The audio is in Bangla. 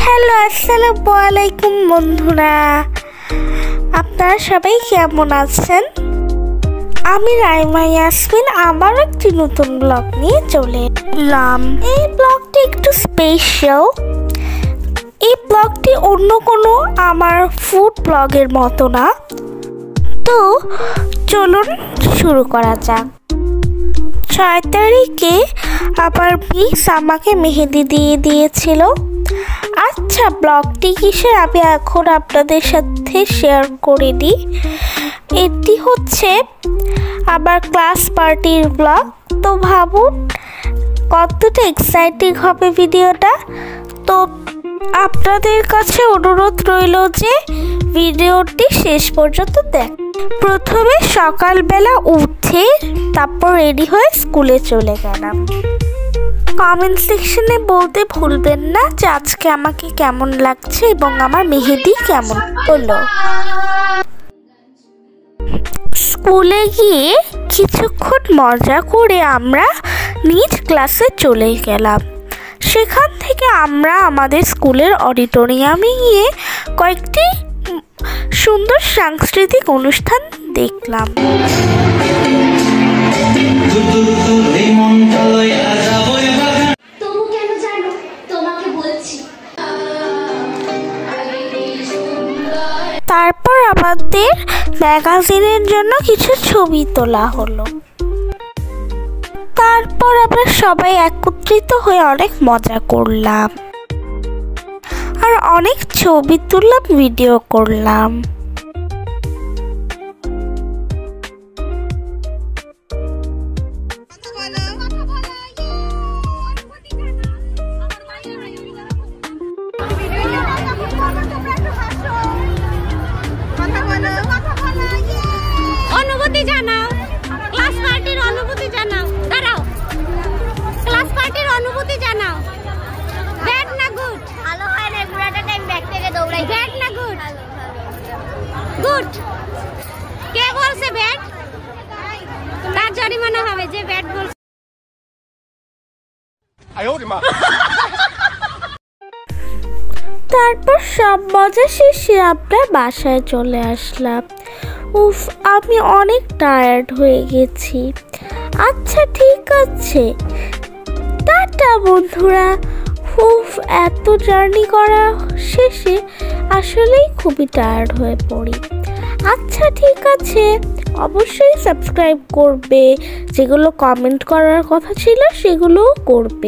হ্যালো, আসসালামু আলাইকুম বন্ধুরা, আপনারা সবাই কেমন আছেন? আমি রাইমা ইয়াসমিন আবার একটি নতুন ব্লগ নিয়ে চলে এলাম। এই ব্লগটি একটু স্পেশাল। এই ব্লগটি অন্য কোনো আমার ফুড ব্লগের মতো না। তো চলুন শুরু করা যাক। 6 তারিখে আবার মিস আমাকে মেহেদি দিয়ে দিয়েছিল। আচ্ছা, ব্লগটি কিসের আমি এখন আপনাদের সাথে শেয়ার করে দিই। এটি হচ্ছে আবার ক্লাস পার্টির ব্লগ। তো ভাবুন কতটা এক্সাইটিং হবে ভিডিওটা। তো আপনাদের কাছে অনুরোধ রইল যে ভিডিওটি শেষ পর্যন্ত দেখ। প্রথমে সকালবেলা উঠে তারপর রেডি হয়ে স্কুলে চলে গেলাম। কমেন্ট সেকশনে বলতে ভুলবেন না যে আজকে আমাকে কেমন লাগছে এবং আমার মেহেদি কেমন হলো। স্কুলে গিয়ে কিছুক্ষণ মজা করে আমরা নিজ ক্লাসে চলে গেলাম। সেখান থেকে আমরা আমাদের স্কুলের অডিটোরিয়ামে গিয়ে কয়েকটি সুন্দর সাংস্কৃতিক অনুষ্ঠান দেখলাম। তারপর আমাদের ম্যাগাজিনের জন্য কিছু ছবি তোলা হলো। তারপর আমরা সবাই একত্রিত হয়ে অনেক মজা করলাম আর অনেক ছবি তুললাম, ভিডিও করলাম। অনুভূতি জানাও, ক্লাস পার্টির অনুভূতি জানাও। দাঁড়াও, ক্লাস পার্টির অনুভূতি জানাও। ব্যাড না গুড? ভালো হয় না, পুরাটা টাইম ব্যাক থেকে দৌড়াই। ব্যাড না গুড? গুড। কে বলছে ব্যাড? তার জরিমানা হবে যে ব্যাড বলছে। তারপর সব মজা শেষে আমরা বাসায় চলে আসলাম। উফ, আমি অনেক টায়ার্ড হয়ে গেছি। আচ্ছা ঠিক আছে, টাটা বন্ধুরা। উফ, এত জার্নি করা শেষে আসলেই খুবই টায়ার্ড হয়ে পড়ি। আচ্ছা ঠিক আছে, অবশ্যই সাবস্ক্রাইব করবে, যেগুলো কমেন্ট করার কথা ছিল সেগুলোও করবে।